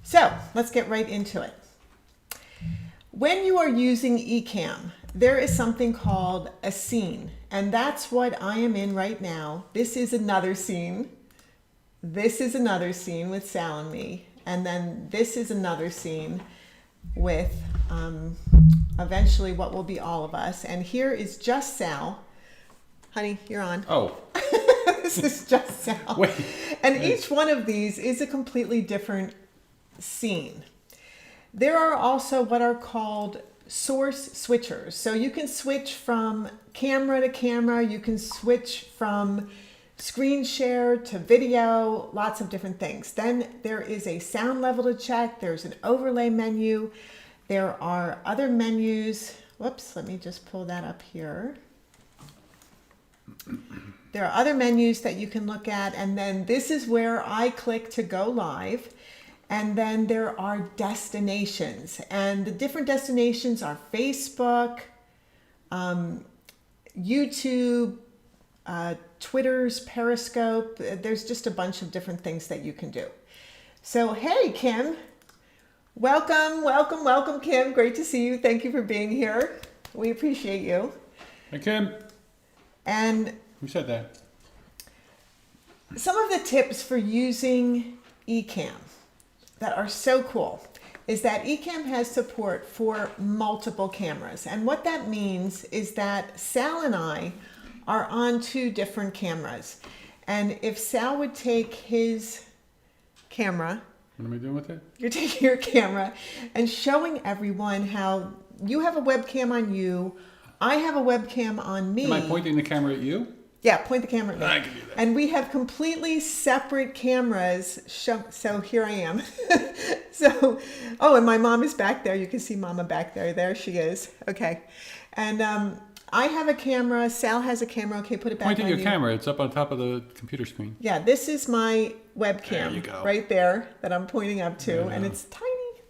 So let's get right into it. When you are using Ecamm, there is something called a scene, and that's what I am in right now. This is another scene. This is another scene with Sal and me, and then this is another scene with eventually what will be all of us. And here is just Sal. Honey, you're on. Oh. This is just Sal. Wait. And each one of these is a completely different scene. There are also what are called source switchers. So you can switch from camera to camera. You can switch from screen share to video, lots of different things. Then there is a sound level to check. There's an overlay menu. There are other menus. Whoops, let me just pull that up here. There are other menus that you can look at. And then this is where I click to go live. And then there are destinations. And the different destinations are Facebook, YouTube, Twitter's Periscope. There's just a bunch of different things that you can do. So, hey, Kim. Welcome, Kim. Great to see you. Thank you for being here. We appreciate you. Hey, Kim. And Who said that? some of the tips for using Ecamm that are so cool is that Ecamm has support for multiple cameras. And what that means is that Sal and I are on two different cameras. And if Sal would take his camera, What am I doing with it? you're taking your camera and showing everyone how you have a webcam on you, I have a webcam on me. Am I pointing the camera at you? Yeah, point the camera at me. I can do that. And we have completely separate cameras. So here I am. And my mom is back there. You can see Mama back there. There she is. Okay. And I have a camera. Sal has a camera. Okay, put it back on Pointing your you. camera. It's up on top of the computer screen. Yeah, this is my webcam There you go. right there that I'm pointing up to. Yeah. And it's tiny.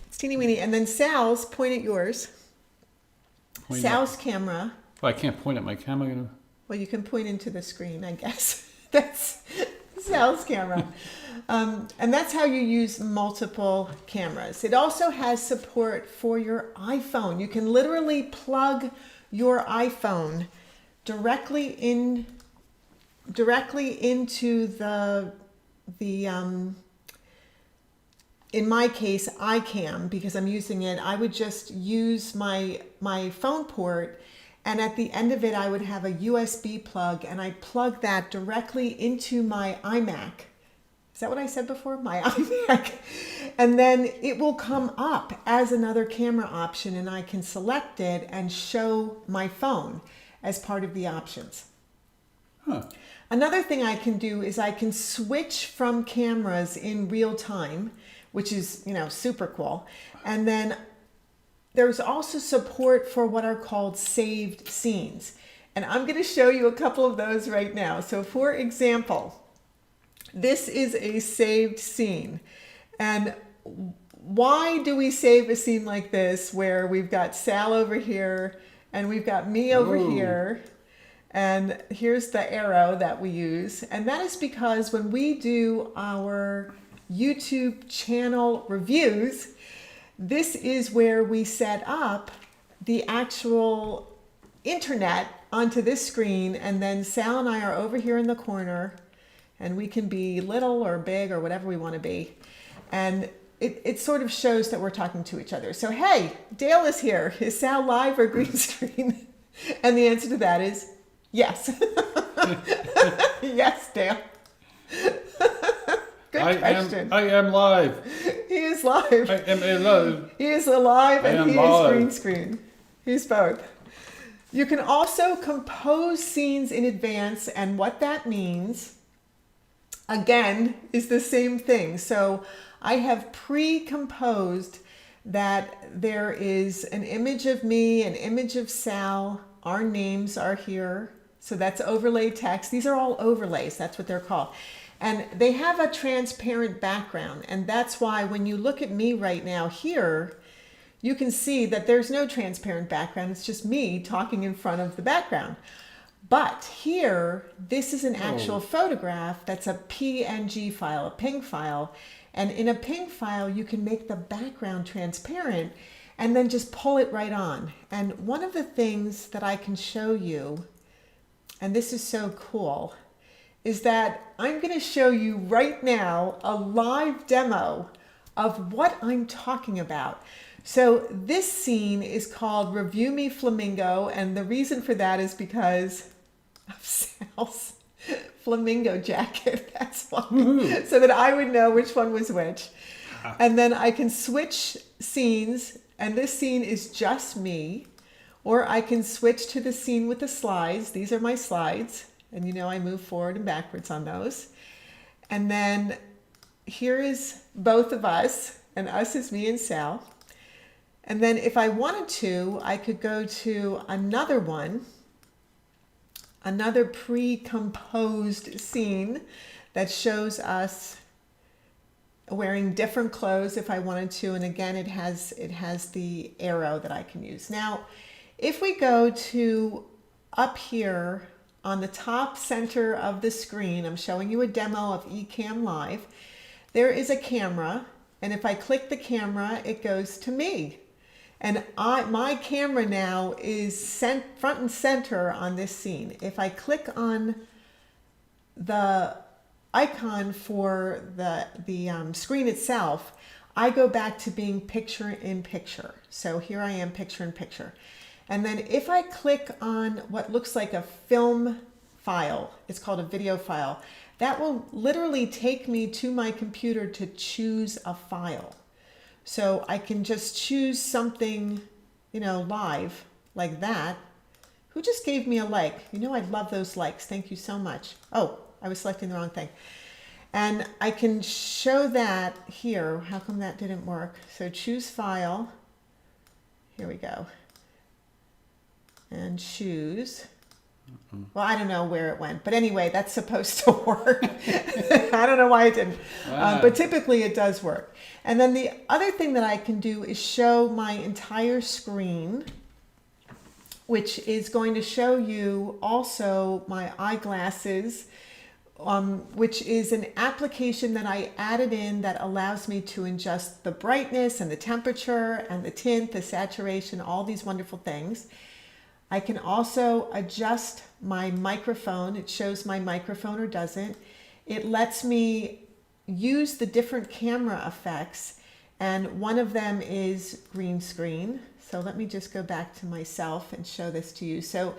It's teeny weeny. And then Sal's, point at yours. Point Sal's camera. Well, I can't point at my camera. Well, you can point into the screen, I guess. That's Sal's camera. And that's how you use multiple cameras. It also has support for your iPhone. You can literally plug your iPhone directly into the in my case, iCam, because I'm using it. I would just use my phone port, and at the end of it, I would have a USB plug, and I plug that directly into my iMac. Is that what I said before? My iMac. And then it will come up as another camera option, and I can select it and show my phone as part of the options. Huh. Another thing I can do is I can switch from cameras in real time, which is, super cool. And then there's also support for what are called saved scenes. And I'm going to show you a couple of those right now. So for example, this is a saved scene. And why do we save a scene like this where we've got Sal over here and we've got me over here? And here's the arrow that we use. And that is because when we do our YouTube channel reviews, this is where we set up the actual internet onto this screen, and then Sal and I are over here in the corner, and we can be little or big or whatever we want to be. And it sort of shows that we're talking to each other. So, hey, Dale is here. Is Sal live or green screen? And the answer to that is yes. Yes, Dale. Good question. I am live. He is live. I am alive. He is alive and he live. is green screen. He's both. You can also compose scenes in advance, and what that means, again, is the same thing. So I have pre-composed that there is an image of me, an image of Sal. Our names are here. So that's overlay text. These are all overlays. That's what they're called. And they have a transparent background. And that's why when you look at me right now here, you can see that there's no transparent background. It's just me talking in front of the background. But here, this is an actual photograph that's a PNG file, a PNG file. And in a ping file, you can make the background transparent and then just pull it right on. And one of the things that I can show you, and this is so cool, is that I'm going to show you right now a live demo of what I'm talking about. So this scene is called Review Me Flamingo, and the reason for that is because of Sal's flamingo jacket. That's why. So that I would know which one was which. And then I can switch scenes, and this scene is just me, or I can switch to the scene with the slides. These are my slides, and you know I move forward and backwards on those. And then here is both of us, and us is me and Sal. And then if I wanted to, I could go to another one, another pre-composed scene that shows us wearing different clothes if I wanted to. And again, it has the arrow that I can use. Now, if we go to up here on the top center of the screen, I'm showing you a demo of Ecamm Live. There is a camera, and if I click the camera, it goes to me. And my camera now is front and center on this scene. If I click on the icon for the screen itself, I go back to being picture in picture. So here I am, picture in picture. And then if I click on what looks like a film file, it's called a video file, that will literally take me to my computer to choose a file. So I can just choose something, you know, live like that. Who just gave me a like? You know, I love those likes. Thank you so much. Oh, I was selecting the wrong thing. And I can show that here. How come that didn't work? So choose file. Here we go. And choose. Well, I don't know where it went, but anyway, that's supposed to work. I don't know why it didn't, but typically it does work. And then the other thing that I can do is show my entire screen, which is going to show you also my iGlasses, which is an application that I added in that allows me to adjust the brightness and the temperature and the tint, the saturation, all these wonderful things. I can also adjust my microphone. It shows my microphone or doesn't. It lets me use the different camera effects, and one of them is green screen. So let me just go back to myself and show this to you. So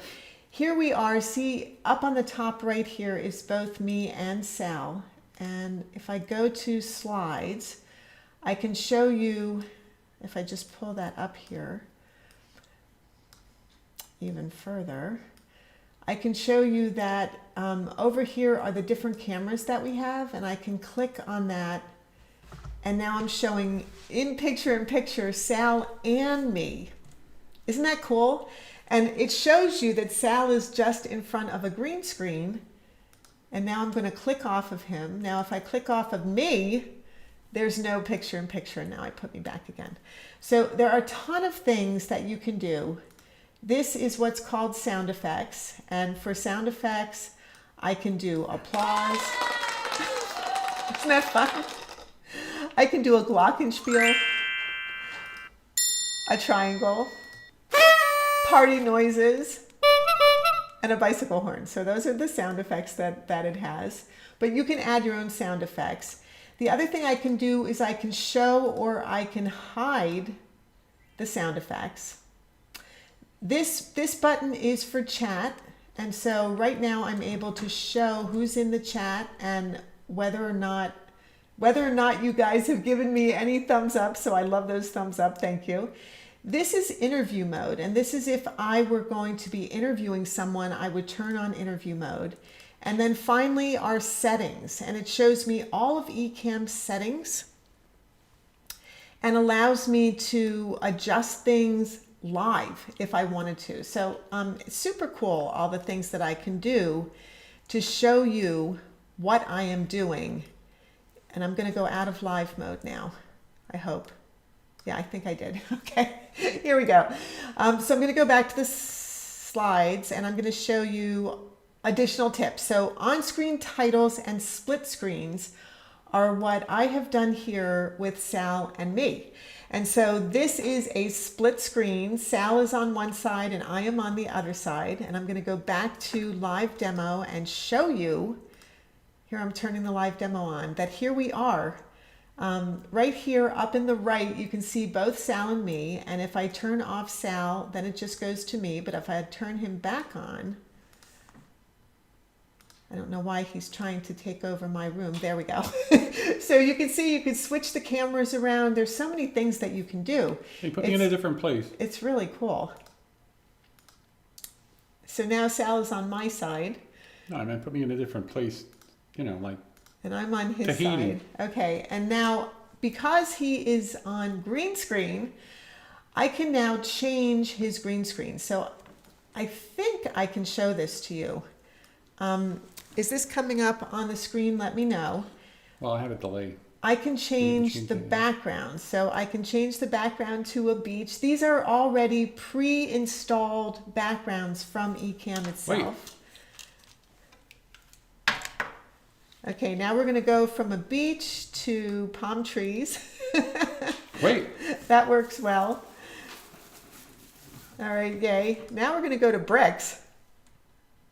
here we are. See, up on the top right here is both me and Sal. And if I go to slides, I can show you, if I just pull that up here, even further, I can show you that over here are the different cameras that we have, and I can click on that, and now I'm showing in picture Sal and me. Isn't that cool? And it shows you that Sal is just in front of a green screen, and now I'm going to click off of him. Now if I click off of me, there's no picture in picture, and now I put me back again. So there are a ton of things that you can do. This is what's called sound effects, and for sound effects, I can do applause. Isn't that fun? I can do a glockenspiel, a triangle, party noises, and a bicycle horn. So those are the sound effects that it has, but you can add your own sound effects. The other thing I can do is I can show or I can hide the sound effects. This button is for chat, and so right now I'm able to show who's in the chat and whether or not you guys have given me any thumbs up. So I love those thumbs up. Thank you. This is interview mode, and this is if I were going to be interviewing someone, I would turn on interview mode. And then finally our settings, and it shows me all of Ecamm's settings and allows me to adjust things live if I wanted to. So it's super cool, all the things that I can do to show you what I am doing. And I'm going to go out of live mode now, I hope. Yeah, I think I did. Okay, here we go. So I'm going to go back to the slides, and I'm going to show you additional tips. So on-screen titles and split screens are what I have done here with Sal and me. And so this is a split screen. Sal is on one side and I am on the other side. And I'm going to go back to live demo and show you, here I'm turning the live demo on, that here we are. Right here up in the right, you can see both Sal and me. And if I turn off Sal, then it just goes to me. But if I turn him back on, I don't know why he's trying to take over my room. There we go. So you can see you can switch the cameras around. There's so many things that you can do. Hey, put me in a different place. It's really cool. So now Sal is on my side. No, I meant put me in a different place. You know, like. And I'm on his Tahiti. side. Okay, and now because he is on green screen, I can now change his green screen. So I think I can show this to you. Is this coming up on the screen? Let me know. Well, I have a delay. I can change change the it. background. So I can change the background to a beach. These are already pre-installed backgrounds from Ecamm itself. Okay, now we're going to go from a beach to palm trees. Wait. That works well. All right, yay. Now we're going to go to bricks.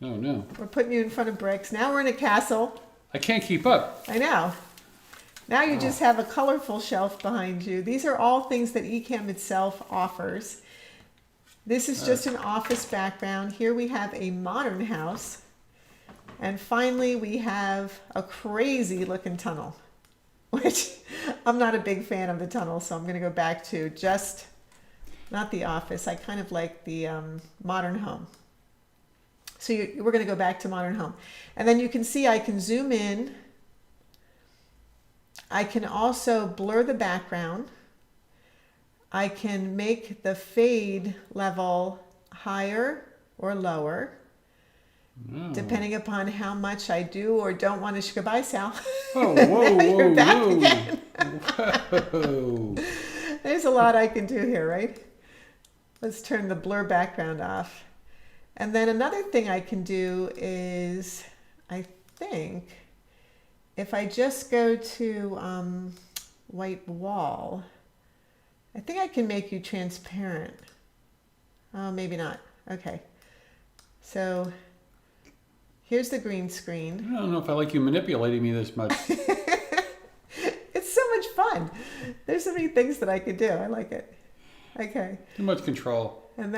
No, no. We're putting you in front of bricks. Now we're in a castle. I can't keep up. I know. Now you just have a colorful shelf behind you. These are all things that Ecamm itself offers. This is just an office background. Here we have a modern house. And finally, we have a crazy looking tunnel, which I'm not a big fan of the tunnel. So I'm going to go back to just not the office. I kind of like the modern home. So we're going to go back to modern home. And then you can see I can zoom in. I can also blur the background. I can make the fade level higher or lower, depending upon how much I do or don't want to. Goodbye, Sal. Oh, whoa, Now you're whoa, back whoa. again. Whoa. There's a lot I can do here, right? Let's turn the blur background off. And then another thing I can do is, I think, if I just go to white wall, I think I can make you transparent. Oh, maybe not. Okay. So here's the green screen. I don't know if I like you manipulating me this much. It's so much fun. There's so many things that I could do. I like it. Okay. Too much control. And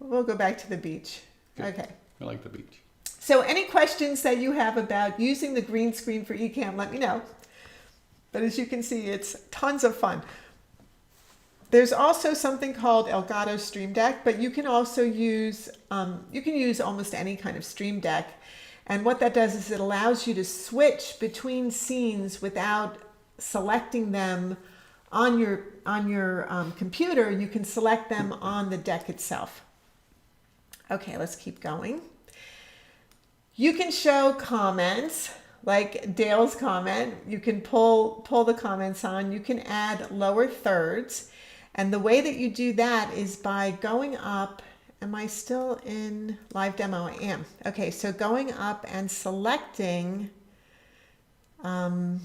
we'll go back to the beach. Good. Okay. I like the beach. So any questions that you have about using the green screen for Ecamm, let me know. But as you can see, it's tons of fun. There's also something called Elgato Stream Deck, but you can also use, almost any kind of Stream Deck. And what that does is it allows you to switch between scenes without selecting them on your computer. You can select them on the deck itself. Okay, let's keep going. You can show comments, like Dale's comment. You can pull the comments on. You can add lower thirds. And the way that you do that is by going up. Am I still in live demo? I am. Okay, so going up and selecting, let's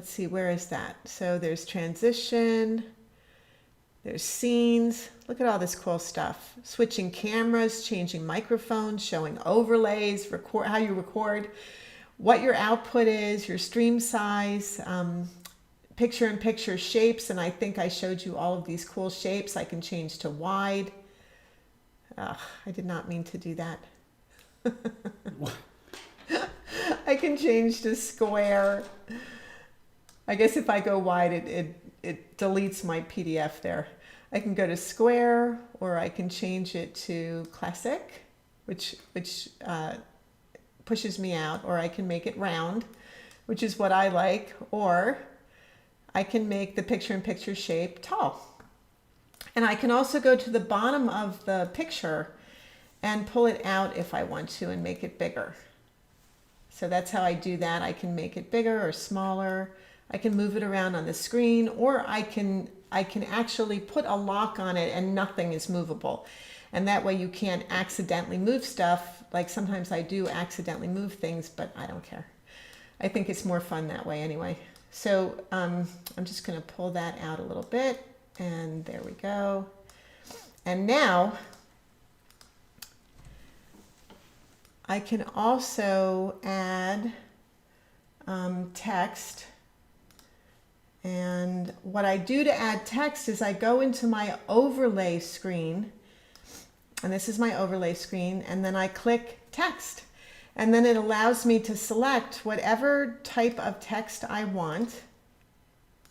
see, where is that? So there's transition, there's scenes. Look at all this cool stuff. Switching cameras, changing microphones, showing overlays, how you record, what your output is, your stream size, picture-in-picture shapes, and I think I showed you all of these cool shapes. I can change to wide. I did not mean to do that. I can change to square. I guess if I go wide, it deletes my PDF there. I can go to square, or I can change it to classic, which pushes me out, or I can make it round, which is what I like, or I can make the picture-in-picture shape tall. And I can also go to the bottom of the picture and pull it out if I want to and make it bigger. So that's how I do that. I can make it bigger or smaller. I can move it around on the screen, or I can actually put a lock on it and nothing is movable. And that way you can't accidentally move stuff. Like sometimes I do accidentally move things, but I don't care. I think it's more fun that way anyway. So I'm just going to pull that out a little bit, and there we go. And now I can also add text. And what I do to add text is I go into my overlay screen, and this is my overlay screen, and then I click text. And then it allows me to select whatever type of text I want,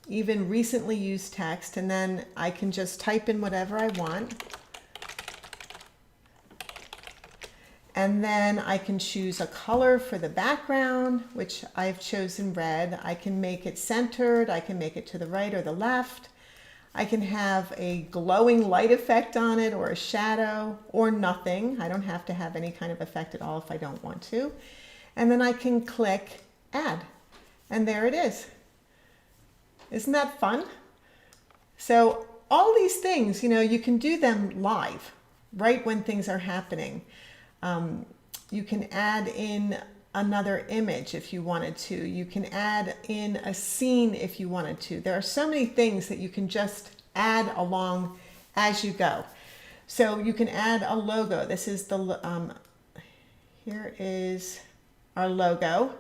even recently used text, and then I can just type in whatever I want. And then I can choose a color for the background, which I've chosen red. I can make it centered, I can make it to the right or the left. I can have a glowing light effect on it, or a shadow, or nothing. I don't have to have any kind of effect at all if I don't want to. And then I can click add, and there it is. Isn't that fun? So all these things, you know, you can do them live, right when things are happening. You can add in another image if you wanted to. You can add in a scene if you wanted to. There are so many things that you can just add along as you go. So you can add a logo. This is the, here is our logo.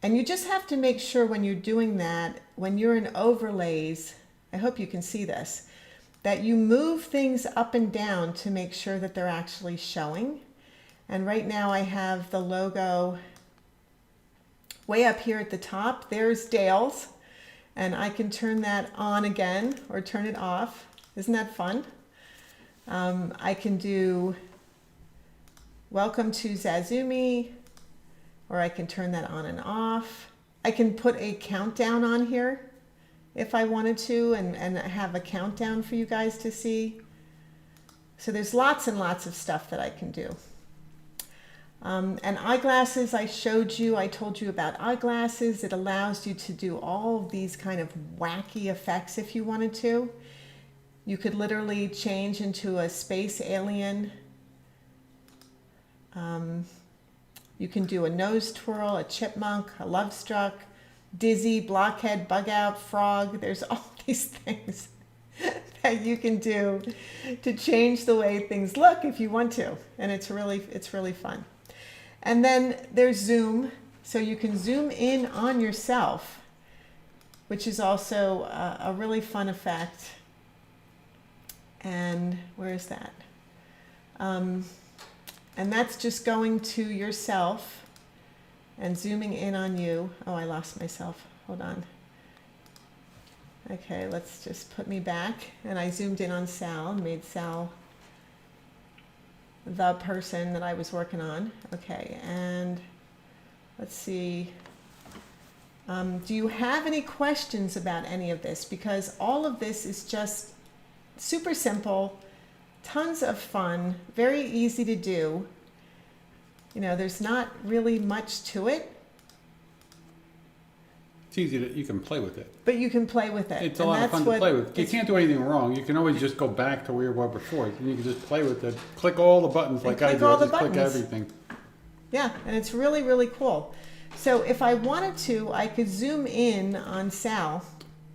And you just have to make sure when you're doing that, when you're in overlays, I hope you can see this, that you move things up and down to make sure that they're actually showing. And right now I have the logo way up here at the top. There's Dale's, and I can turn that on again or turn it off. Isn't that fun? I can do welcome to zazoome, or I can turn that on and off. I can put a countdown on here if I wanted to, and have a countdown for you guys to see. So there's lots and lots of stuff that I can do. And iGlasses, I showed you, I told you about iGlasses. It allows you to do all of these kind of wacky effects if you wanted to. You could literally change into a space alien. You can do a nose twirl, a chipmunk, a love struck, dizzy, blockhead, bug out, frog. There's all these things that you can do to change the way things look if you want to. And it's really fun. And then there's zoom, so you can zoom in on yourself, which is also a really fun effect. And where is that? And that's just going to yourself and zooming in on you. Oh, I lost myself. Hold on. Okay, let's just put me back. And I zoomed in on Sal and made Sal the person that I was working on. Okay, and let's see. Do you have any questions about any of this? Because all of this is just super simple, tons of fun, very easy to do. You know, there's not really much to it. It's easy to, you can play with it. But you can play with it. It's a lot of fun to play with. You can't do anything wrong. You can always just go back to where you were before. And you can just play with it. Click all the buttons like I do. I just click everything. Yeah, and it's really, really cool. So if I wanted to, I could zoom in on Sal.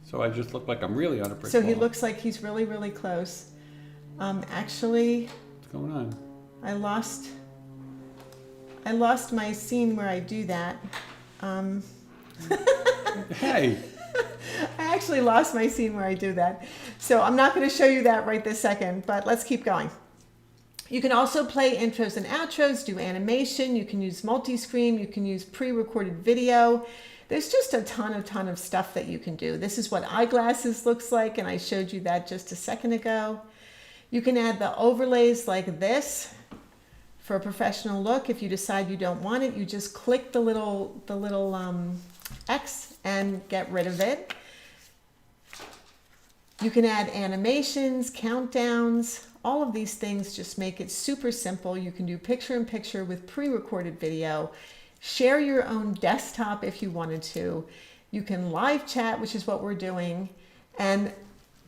So I just look like I'm really on a brick So wall. he looks like he's really, really close. Actually, what's going on? I lost my scene where I do that. Hey! I actually lost my scene where I do that. So I'm not going to show you that right this second, but let's keep going. You can also play intros and outros, do animation, you can use multi-screen, you can use pre-recorded video. There's just a ton of stuff that you can do. This is what iGlasses looks like, and I showed you that just a second ago. You can add the overlays like this for a professional look. If you decide you don't want it, you just click the little X and get rid of it. You can add animations, countdowns, all of these things just make it super simple. You can do picture-in-picture with pre-recorded video, share your own desktop if you wanted to. You can live chat, which is what we're doing, and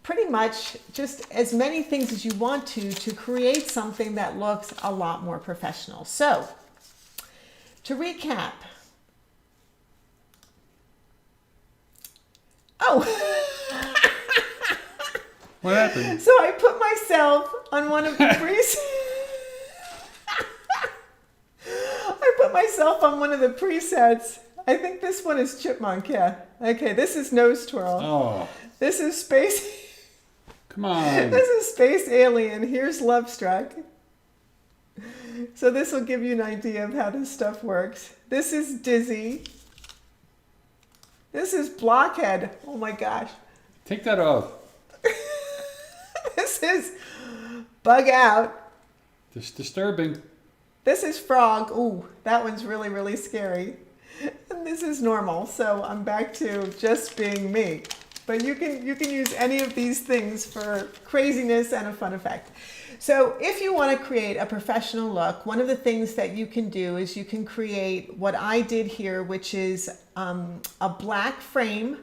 pretty much just as many things as you want to create something that looks a lot more professional. So, to recap, Oh. What happened? So I put myself on one of the I put myself on one of the presets. I think this one is chipmunk, yeah. Okay, this is nose twirl. Oh. This is space. Come on. This is space alien. Here's love struck. So this will give you an idea of how this stuff works. This is dizzy. This is blockhead. Oh my gosh. Take that off. This is bug out. It's disturbing. This is frog. Ooh, that one's really, really scary. And this is normal. So I'm back to just being me. But you can use any of these things for craziness and a fun effect. So if you want to create a professional look, one of the things that you can do is you can create what I did here, which is a black frame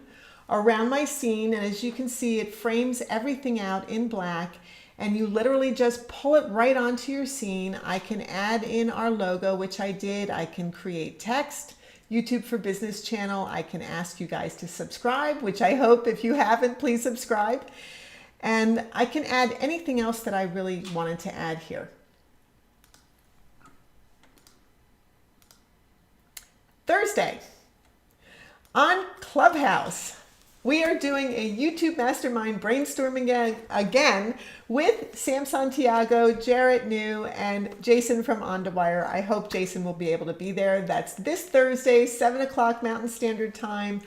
around my scene. And as you can see, it frames everything out in black. And you literally just pull it right onto your scene. I can add in our logo, which I did. I can create text. YouTube for Business channel. I can ask you guys to subscribe, which I hope if you haven't, please subscribe. And I can add anything else that I really wanted to add here. Thursday on Clubhouse, we are doing a YouTube Mastermind brainstorming again with Sam Santiago, Jarrett New, and Jason from On the Wire. I hope Jason will be able to be there. That's this Thursday, 7 o'clock Mountain Standard Time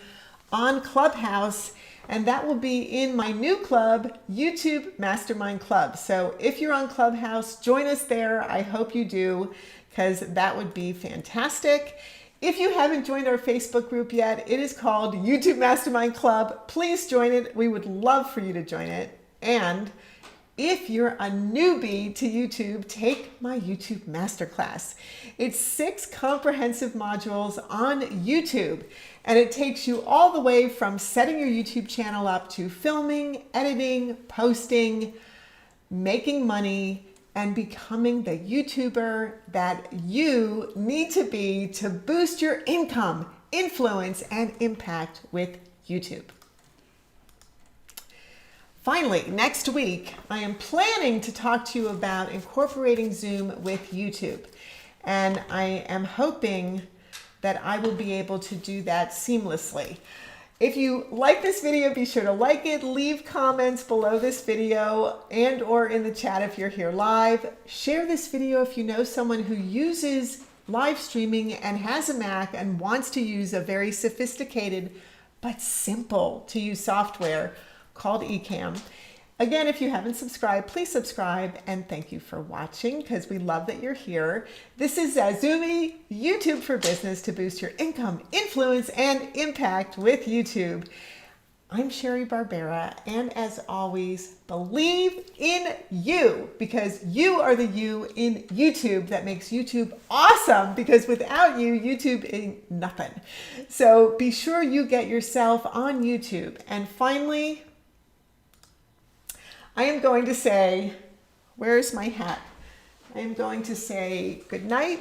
on Clubhouse. And that will be in my new club, YouTube Mastermind Club. So if you're on Clubhouse, join us there. I hope you do, because that would be fantastic. If you haven't joined our Facebook group yet, it is called YouTube Mastermind Club. Please join it. We would love for you to join it. And if you're a newbie to YouTube, take my YouTube Masterclass. It's 6 comprehensive modules on YouTube, and it takes you all the way from setting your YouTube channel up to filming, editing, posting, making money, and becoming the YouTuber that you need to be to boost your income, influence, and impact with YouTube. Finally, next week, I am planning to talk to you about incorporating Zoom with YouTube. And I am hoping that I will be able to do that seamlessly. If you like this video, be sure to like it, leave comments below this video and or in the chat if you're here live. Share this video if you know someone who uses live streaming and has a Mac and wants to use a very sophisticated but simple to use software called Ecamm. Again, if you haven't subscribed, please subscribe, and thank you for watching because we love that you're here. This is zazoome, YouTube for Business to boost your income, influence, and impact with YouTube. I'm Sheri Barbera, and as always, believe in you because you are the you in YouTube that makes YouTube awesome because without you, YouTube ain't nothing. So be sure you get yourself on YouTube. And finally, I am going to say, where's my hat? I am going to say good night.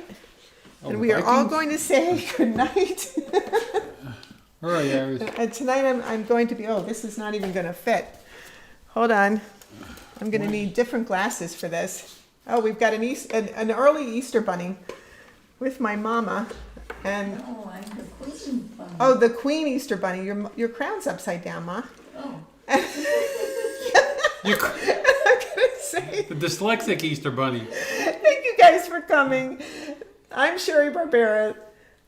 And we are all going to say good night. All right, Aries. And tonight I'm going to be, oh, this is not even going to fit. Hold on. I'm going to need different glasses for this. Oh, we've got an early Easter bunny with my mama. And Oh, I'm the queen bunny. oh, the queen Easter bunny. Your crown's upside down, Ma. Oh. I'm going to say, The dyslexic Easter bunny. thank you guys for coming. I'm Sheri Barbera.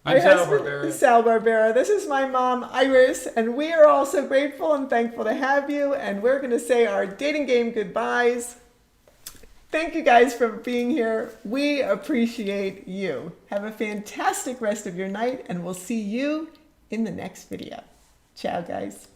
I'm My Sal husband Barbera. is Sal Barbera. This is my mom, Iris, and we are all so grateful and thankful to have you. And we're going to say our dating game goodbyes. Thank you guys for being here. We appreciate you. Have a fantastic rest of your night, and we'll see you in the next video. Ciao, guys.